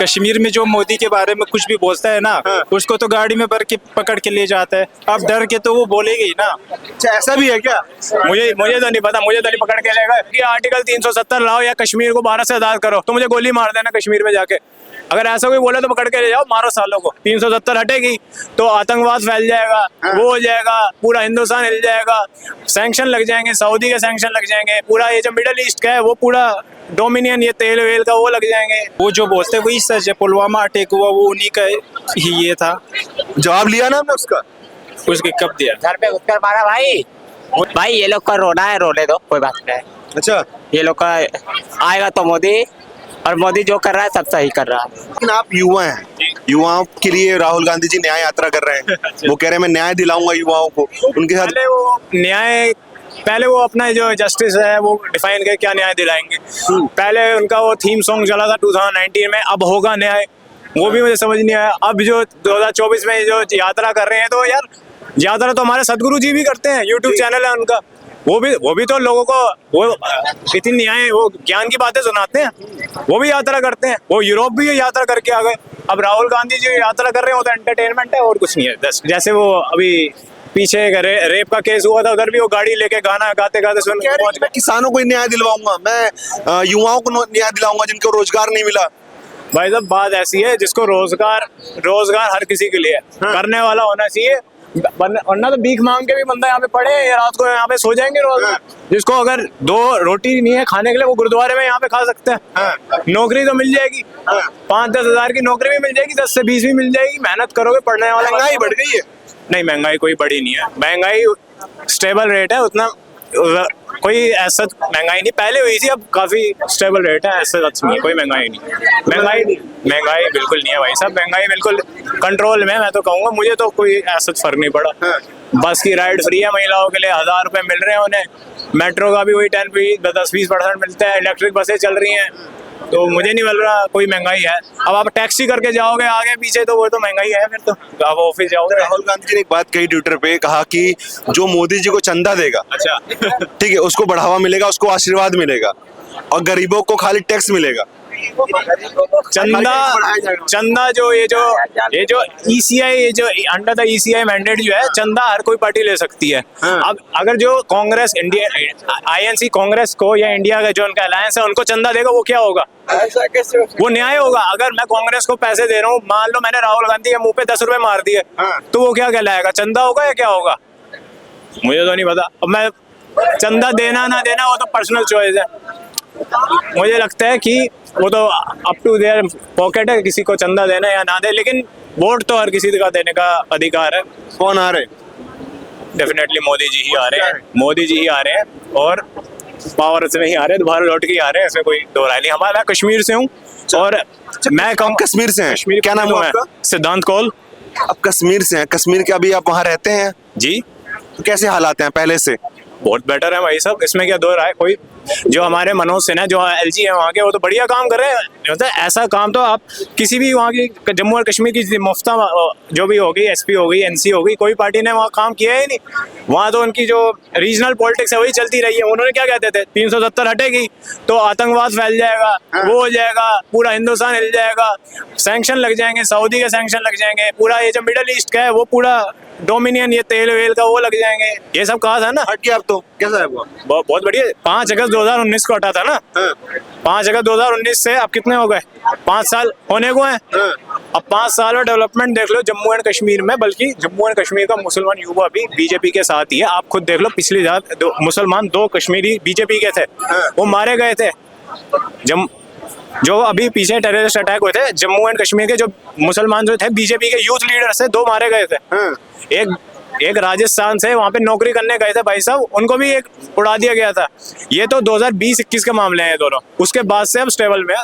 कश्मीर में जो मोदी के बारे में कुछ भी बोलता है ना, उसको तो गाड़ी में भर के पकड़ के ले जाता है। अब डर के तो वो बोलेगा ही ना। अच्छा, ऐसा भी है क्या? मुझे तो नहीं पता, मुझे तो नहीं पकड़ के लेगा कि आर्टिकल 370 लाओ या कश्मीर को 12 से आजाद करो, तो मुझे गोली मार देना कश्मीर में जाके। अगर ऐसा कोई बोले तो पकड़ के ले जाओ, मारो सालों को। 370 हटेगी तो आतंकवाद फैल जाएगा, वो हो जाएगा, पूरा हिंदुस्तान हिल जाएगा, सैंक्शन लग जाएंगे, सऊदी के सैंक्शन लग जाएंगे, पूरा ये जो मिडिल ईस्ट का है वो पूरा डोमिनियन, ये तेल वेल का वो लग जाएंगे। वो जो बोलते हैं वही सच है। पुलवामा अटैक हुआ वो उन्हीं का ही ये था। जवाब लिया ना हमने उसका? उसके कब दिया? घर पे घुसकर मारा भाई। भाई ये लोग का रोना है, रोने दो, कोई बात नहीं। अच्छा, ये लोग का आएगा तो मोदी, और मोदी जो कर रहा है सब सही कर रहा है। लेकिन आप युवा हैं, युवाओं के लिए राहुल गांधी जी न्याय यात्रा कर रहे हैं। वो कह रहे हैं मैं न्याय दिलाऊंगा युवाओं को। उनके साथ पहले वो अपना जो जस्टिस है वो डिफाइन कर क्या न्याय दिलाएंगे। पहले उनका वो थीम सॉन्ग चला था 2019 में, अब होगा न्याय, वो भी मुझे समझ नहीं आया। अब जो 2024 में जो यात्रा कर रहे हैं, तो यार यात्रा तो हमारे सदगुरु जी भी करते हैं, यूट्यूब चैनल है उनका, वो भी तो लोगों को वो इतनी न्याय, वो ज्ञान की बातें सुनाते हैं, वो भी यात्रा करते हैं। वो यूरोप भी यात्रा करके आ गए। अब राहुल गांधी जी यात्रा कर रहे हैं, वो तो एंटरटेनमेंट है और कुछ नहीं है। जैसे वो अभी पीछे रेप का केस हुआ था, उधर भी वो गाड़ी लेके गाना गाते गाते सुन। मैं किसानों को न्याय दिलवाऊंगा, मैं युवाओं को न्याय दिलाऊंगा जिनको रोजगार नहीं मिला। भाई साहब बात ऐसी है, जिसको रोजगार हर किसी के लिए है, करने वाला होना चाहिए, वरना तो भीख मांग के भी बंदा यहाँ पे पड़े या रात को यहाँ पे सो जाएंगे रोज। जिसको अगर 2 रोटी नहीं है खाने के लिए, वो गुरुद्वारे में यहाँ पे खा सकते हैं। नौकरी तो मिल जाएगी, 5-10 हजार की नौकरी भी मिल जाएगी, 10 से 20 भी मिल जाएगी, मेहनत करोगे, पढ़ने वाला। महंगाई बढ़ गई है? नहीं, महंगाई कोई बढ़ी नहीं है, महंगाई स्टेबल रेट है, उतना कोई ऐसा महंगाई नहीं। पहले हुई थी, अब काफी स्टेबल रेट है, ऐसा नहीं है, कोई महंगाई नहीं। महंगाई बिल्कुल नहीं है भाई साहब, महंगाई बिल्कुल कंट्रोल में। मैं तो कहूँगा मुझे तो कोई ऐसा फर्क नहीं पड़ा। बस की राइड फ्री है महिलाओं के लिए, 1000 रुपए मिल रहे हैं उन्हें। मेट्रो का भी वही 10-20% मिलता है। इलेक्ट्रिक बसें चल रही हैं, तो मुझे नहीं मिल रहा कोई महंगाई है। अब आप टैक्सी करके जाओगे आगे पीछे, तो वो तो महंगाई है। फिर तो आप ऑफिस जाओगे। राहुल गांधी जी ने एक बात कही ट्विटर पे, कहा कि जो मोदी जी को चंदा देगा, अच्छा ठीक है, उसको बढ़ावा मिलेगा, उसको आशीर्वाद मिलेगा, और गरीबों को खाली टैक्स मिलेगा। चंदा जो ये जो ECI, ये जो अंडर द ECI मैंडेट जो है, चंदा हर कोई पार्टी ले सकती है। अब अगर जो कांग्रेस, इंडिया INC कांग्रेस को या इंडिया का जो उनका अलायंस है उनको चंदा देगा, वो क्या होगा? वो न्याय होगा। अगर मैं कांग्रेस को पैसे दे रहा हूँ, मान लो मैंने राहुल गांधी के मुंह पे 10 रुपए मार दिए, तो वो क्या कहलाएगा? चंदा होगा या क्या होगा? मुझे तो नहीं पता। अब मैं चंदा देना ना देना वो तो पर्सनल चॉइस है। मुझे लगता है कि वो तो अप टू देयर पॉकेट है, किसी को चंदा देना या ना दे, लेकिन वोट तो हर किसी का देने का अधिकार है। कौन आ रहे? डेफिनेटली मोदी जी ही आ रहे हैं, मोदी जी ही आ रहे हैं, और पावर से नहीं आ रहे, दोबारा लौट के ही आ रहे हैं, इसमें कोई दो राय नहीं। हमारा कश्मीर से हूँ, और मैं कहूँ कश्मीर से हैं? कश्मीर क्या नाम है आपका? सिद्धांत कौल। अब कश्मीर से हैं, कश्मीर के अभी आप वहाँ रहते हैं जी? तो कैसे हालात हैं पहले से? बहुत बेटर है भाई साहब, इसमें क्या दो राय कोई। जो हमारे मनोज सिन्हा जो LG है वहाँ के, वो तो बढ़िया काम कर रहे हैं। मतलब ऐसा काम तो आप किसी भी वहाँ की जम्मू और कश्मीर की मुफ्ता जो भी होगी, SP होगी, NC होगी, कोई पार्टी ने वहाँ काम किया ही नहीं। वहाँ तो उनकी जो रीजनल पॉलिटिक्स है वही चलती रही है। उन्होंने क्या कहते थे, 370 हटेगी तो आतंकवाद फैल जाएगा, वो हो जाएगा, पूरा हिंदुस्तान हिल जाएगा, सैंक्शन लग जाएंगे, सऊदी के सैंक्शन लग जाएंगे, पूरा ये जो मिडिल ईस्ट का है वो पूरा डोमिनियन, ये तेल वेल का वो लग जाएंगे। ये सब कहा था ना, हट गया अब तो। कैसा है वो? बहुत बढ़िया। 5 अगस्त 2019 को हटा था ना। 5 अगस्त 2019 से अब कितने हो गए? 5 साल होने को हैं। अब 5 साल में डेवलपमेंट देख लो जम्मू एंड कश्मीर में, बल्कि जम्मू एंड कश्मीर का मुसलमान युवा भी BJP के साथ ही है। आप खुद देख लो, पिछली रात मुसलमान 2 कश्मीरी BJP के थे, वो मारे गए थे। जो अभी पीछे टेररिस्ट अटैक हुए थे, जम्मू एंड कश्मीर के जो मुसलमान जो थे BJP के यूथ लीडर से 2 मारे गए थे। एक राजस्थान से वहाँ पे नौकरी करने गए थे भाई साहब, उनको भी एक उड़ा दिया गया था। ये तो 2020-21 के मामले हैं दोनों। उसके बाद से अब स्टेबल में है,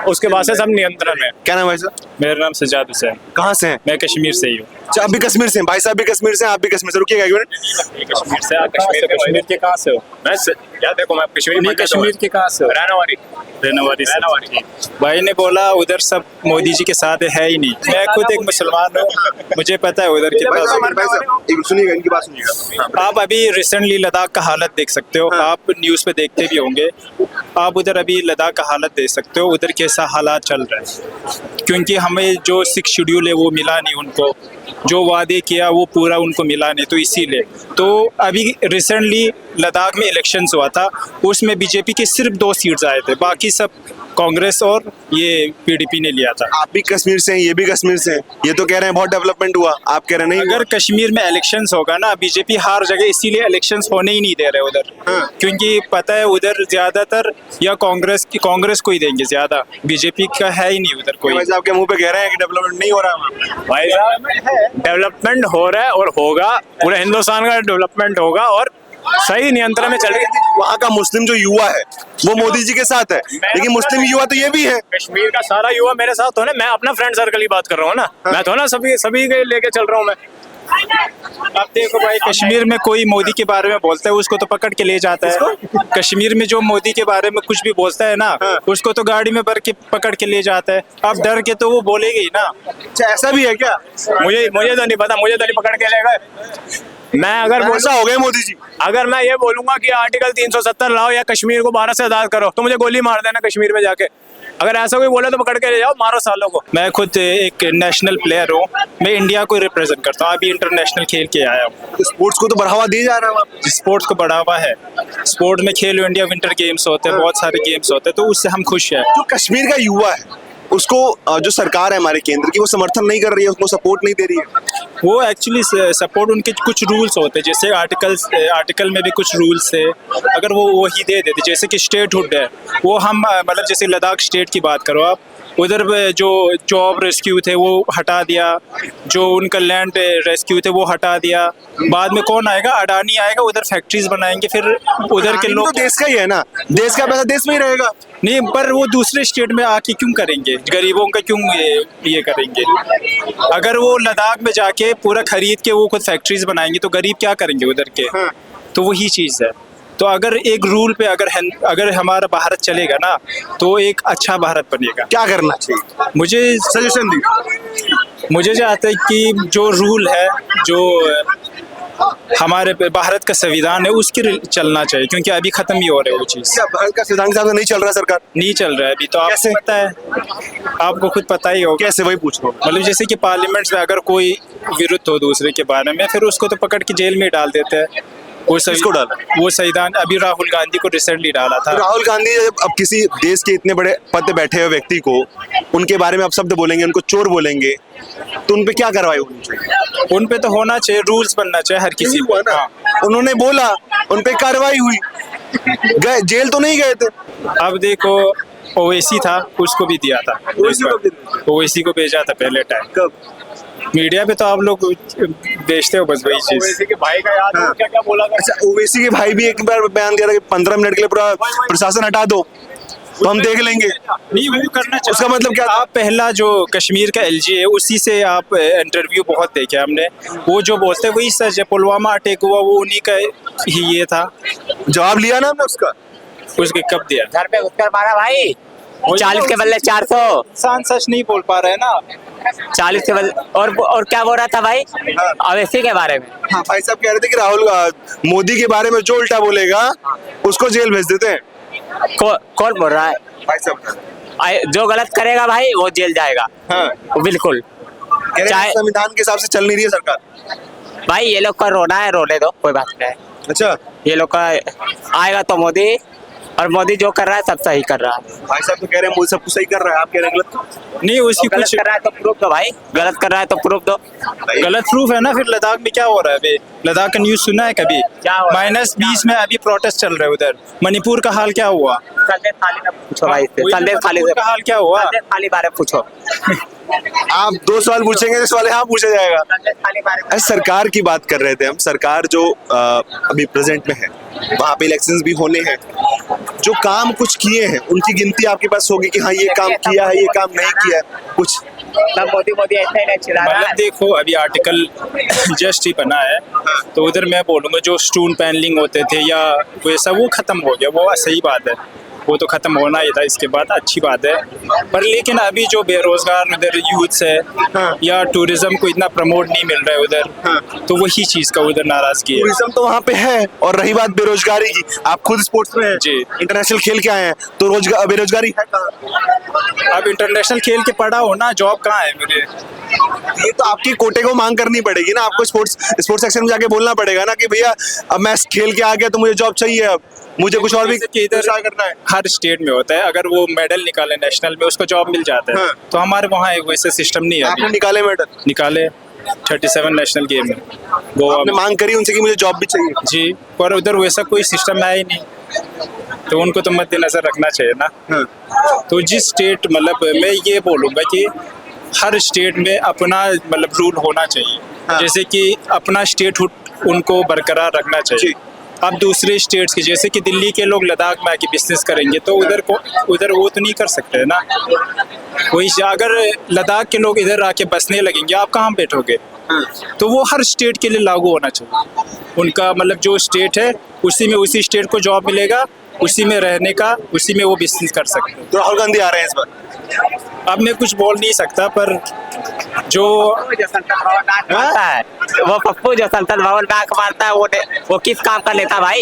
उसके बाद से सब नियंत्रण में। क्या नाम है सर? मेरा नाम सजाद हुसैन। कहाँ से हैं? मैं कश्मीर से ही हूँ। अच्छा, आप भी कश्मीर से हैं? भाई साहब भी कश्मीर से हैं, आप भी कश्मीर से? रुकिएगा एक मिनट। कश्मीर से। आप कश्मीर के कहाँ से हो? मैं क्या देखो, मैं कश्मीर के कहाँ से हो? रहनावारी। भाई ने बोला उधर सब मोदी जी के साथ है ही नहीं। मैं खुद एक मुसलमान हूँ, मुझे पता है उधर कितना। सुनिएगा, इनकी बात सुनिएगा। आप अभी रिसेंटली लद्दाख का हालत देख सकते हो, आप न्यूज़ पे देखते भी होंगे। आप उधर अभी लद्दाख का हालत देख सकते हो। हो उधर कैसा हालात चल रहा है, क्योंकि हमें जो 6 शेड्यूल है वो मिला नहीं उनको, जो वादे किया वो पूरा उनको मिला नहीं, तो इसीलिए तो अभी रिसेंटली लद्दाख में इलेक्शंस हुआ था, उसमें बीजेपी के सिर्फ 2 सीट्स आए थे, बाकी सब कांग्रेस और ये पीडीपी ने लिया था। आप भी कश्मीर से हैं, ये भी कश्मीर से हैं, ये तो कह रहे हैं बहुत डेवलपमेंट हुआ, आप कह रहे नहीं अगर कश्मीर में इलेक्शंस होगा ना, बीजेपी हर जगह इसीलिए इलेक्शंस होने ही नहीं दे रहे उधर, हाँ। क्योंकि पता है उधर ज्यादातर या कांग्रेस को ही देंगे ज्यादा, बीजेपी का है ही नहीं उधर कोई। भाई साहब के मुंह पे कह रहे हैं कि डेवलपमेंट नहीं हो रहा है। भाई साहब डेवलपमेंट हो रहा है और होगा, पूरे हिंदुस्तान का डेवलपमेंट होगा और सही नियंत्रण में चल रही है। वहाँ का मुस्लिम जो युवा है वो मोदी जी के साथ है, लेकिन मुस्लिम युवा तो ये भी है। कश्मीर का सारा युवा मेरे साथ हो ना, मैं अपना फ्रेंड सर्कल की बात कर रहा हूँ ना, मैं तो ना सभी के लेके चल रहा हूँ मैं। अब देखो भाई, कश्मीर में कोई मोदी के बारे में बोलता है उसको तो पकड़ के ले जाता है। कश्मीर में जो मोदी के बारे में कुछ भी बोलता है ना, उसको तो गाड़ी में भर के पकड़ के ले जाता है। अब डर के तो वो बोलेगा ही ना। अच्छा ऐसा भी है क्या? मुझे तो नहीं पता, मुझे तो नहीं पकड़ के ले गए। मैं अगर ऐसा हो गए मोदी जी? अगर मैं ये बोलूंगा कि आर्टिकल 370 लाओ या कश्मीर को 12 से आजाद करो, तो मुझे गोली मार देना कश्मीर में जाके। अगर ऐसा कोई बोले तो पकड़ के ले जाओ, मारो सालों को। मैं खुद एक नेशनल प्लेयर हूँ, मैं इंडिया को रिप्रेजेंट करता हूँ, अभी इंटरनेशनल खेल के आया हूँ। स्पोर्ट्स को तो बढ़ावा दिया जा रहा है। स्पोर्ट्स को बढ़ावा है, स्पोर्ट में खेलो इंडिया विंटर गेम्स होते हैं, बहुत सारे गेम्स होते हैं, तो उससे हम खुश हैं। जो कश्मीर का युवा है उसको जो सरकार है हमारे केंद्र की वो समर्थन नहीं कर रही है, उसको सपोर्ट नहीं दे रही है। वो एक्चुअली सपोर्ट, उनके कुछ रूल्स होते हैं, जैसे आर्टिकल में भी कुछ रूल्स है, अगर वो वही दे देते, जैसे कि स्टेटहुड है, वो हम मतलब जैसे लद्दाख स्टेट की बात करो आप, उधर जो जॉब रेस्क्यू थे वो हटा दिया, जो उनका लैंड रेस्क्यू थे वो हटा दिया। बाद में कौन आएगा? अडानी आएगा, उधर फैक्ट्रीज बनाएंगे, फिर उधर के लोग तो देश का ही है ना, देश का पैसा देश में ही रहेगा। नहीं, पर वो दूसरे स्टेट में आके क्यों करेंगे? गरीबों का क्यों ये करेंगे? अगर वो लद्दाख में जाके पूरा खरीद के वो खुद फैक्ट्रीज बनाएंगे तो गरीब क्या करेंगे उधर के? हाँ। तो वही चीज़ है। तो अगर एक रूल पे अगर हमारा भारत चलेगा ना, तो एक अच्छा भारत बनेगा। क्या करना चाहिए? मुझे सजेशन दी। मुझे जो आता है कि जो रूल है, जो हमारे भारत का संविधान है, उसके चलना चाहिए, क्योंकि अभी खत्म ही हो रहा है वो चीज़। क्या भारत का संविधान साहब नहीं चल रहा सरकार? नहीं चल रहा है अभी, तो आपको पता है, आपको खुद पता ही होगा। कैसे? वही पूछ रहा हूँ। मतलब जैसे कि पार्लियामेंट में अगर कोई विरुद्ध हो दूसरे के बारे में, फिर उसको तो पकड़ के जेल में डाल देते हैं। किसको डाला? वो संविधान अभी राहुल गांधी को रिसेंटली डाला था। राहुल गांधी जब अब किसी देश के इतने बड़े पद पे बैठे हुए व्यक्ति को उनके बारे में आप शब्द बोलेंगे, उनको चोर बोलेंगे, तो उन पे क्या कार्रवाई होनी चाहिए? उन पे तो होना चाहिए, रूल्स बनना चाहिए हर किसी को। हाँ। उन्होंने बोला, उन पे कार्रवाई हुई, गए जेल तो नहीं गए थे। अब देखो, ओवैसी था, उसको भी दिया था, ओवैसी को भेजा था पहले टाइम। कब? मीडिया पे तो आप लोग बेचते हो बस वही चीज। ओवैसी के भाई का याद है क्या बोला था? अच्छा, ओवैसी के भाई भी एक बार बयान दिया था कि 15 मिनट के लिए पूरा प्रशासन हटा दो, तो हम देख लेंगे। नहीं, वो करना चाहिए। उसका मतलब क्या? आप पहला जो कश्मीर का एलजी है, उसी से आप इंटरव्यू बहुत देखे हमने, वो जो बोलते हैं वही सच है। पुलवामा अटैक हुआ वो उन्हीं का ही ये था। जवाब लिया ना हमने उसका। उसके कब दिया? घर पे उत्तर मारा भाई, 40 के बदले 400। इंसान सच नहीं बोल पा रहे हैं ना। 40 के बदले और क्या बोल रहा था भाई अवैसी के बारे में? हाँ, भाई साहब कह रहे थे कि राहुल मोदी के बारे में जो उल्टा बोलेगा उसको जेल भेज देते हैं। कौन बोल रहा है? भाई साहब जो गलत करेगा भाई वो जेल जाएगा। हाँ, बिल्कुल। कह रहे हैं चाहे संविधान के हिसाब से चल नहीं रही है सरकार। भाई ये लोग का रोना है, रोने दो, कोई बात नहीं है। अच्छा, ये लोग का आएगा तो मोदी, और मोदी जो कर रहा है सब सही कर रहा है। भाई साहब तो कह रहे हैं मोदी सब कुछ सही कर रहा है, आप कह रहे हैं गलत। नहीं, उसकी गलत कुछ कर रहा है तो प्रूफ दो भाई, गलत कर रहा है तो प्रूफ दो। गलत प्रूफ है ना। फिर लद्दाख में क्या हो रहा है अभी? लद्दाख का न्यूज सुना है कभी? क्या हो रहा है? -20 में अभी प्रोटेस्ट चल रहे हैं उधर। मणिपुर का हाल क्या हुआ? संदेश खाली का पूछो भाई से, संदेश खाली मणिपुर का हाल क्या हुआ? संदेश खाली बारे में पूछो। आप 2 सवाल पूछेंगे, तो सवाल यहाँ पूछा जाएगा। संदेश खाली बारे में। सरकार की बात कर रहे थे हम। सरकार जो अभी प्रेजेंट में है, वहाँ पे इलेक्शंस भी होने हैं, जो काम कुछ किए हैं उनकी गिनती आपके पास होगी कि हाँ ये काम किया है, ये काम नहीं किया है कुछ? मोदी ऐसा ही नहीं चिल्ला रहा मतलब है। देखो, अभी आर्टिकल जस्ट ही बना है, तो उधर मैं बोलूँगा जो स्टोन पैनलिंग होते थे या वैसा वो खत्म हो गया, वो सही बात है। वो तो खत्म होना ही था इसके बाद, अच्छी बात है। पर लेकिन अभी जो बेरोजगार उधर यूथ्स है या टूरिज्म को इतना प्रमोट नहीं मिल रहा है उधर, तो वही चीज का उधर नाराजगी है। टूरिज्म तो वहाँ पे है, और रही बात बेरोजगारी की, आप खुद स्पोर्ट्स में हैं, जी। इंटरनेशनल खेल के आए हैं, तो रोजगार बेरोजगारी है कहाँ? अब इंटरनेशनल खेल के पढ़ा हो ना, जॉब कहाँ है मेरे? ये तो आपकी कोटे को मांग करनी पड़ेगी ना, आपको स्पोर्ट्स सेक्शन में जाके बोलना पड़ेगा ना कि भैया अब मैं खेल के आ गया तो मुझे जॉब चाहिए, अब मुझे कुछ और भी जैसे कि इधर ट्राई करना है। हर स्टेट में होता है, अगर वो मेडल निकाले नेशनल में उसको जॉब मिल जाता है। हाँ। तो हमारे वहाँ एक वैसे सिस्टम नहीं है आपने अभी। निकाले मेडल, निकाले 37 नेशनल गेम में गोवा आपने में। मांग करी उनसे कि मुझे जॉब भी चाहिए। जी, पर उधर वैसा कोई सिस्टम है ही नहीं, तो उनको तो मद्देनजर रखना चाहिए ना। तो जिस स्टेट, मतलब मैं ये बोलूँगा कि हर स्टेट में अपना मतलब रूल होना चाहिए। हाँ। जैसे कि अपना स्टेट उनको बरकरार रखना जी। चाहिए। अब दूसरे स्टेट्स के, जैसे कि दिल्ली के लोग लद्दाख में आके बिजनेस करेंगे तो उधर वो तो नहीं कर सकते ना। वही अगर लद्दाख के लोग इधर आके बसने लगेंगे, आप कहाँ बैठोगे? तो वो हर स्टेट के लिए लागू होना चाहिए। उनका मतलब जो स्टेट है उसी स्टेट को जॉब मिलेगा, उसी में रहने का, उसी में वो बिजनेस कर सकते हैं। तो राहुल गांधी आ रहे हैं इस बार। अब मैं कुछ बोल नहीं सकता, पर जो मारता है वो पप्पू, जो संसद भवन डाक मारता है, वो किस काम का नेता भाई?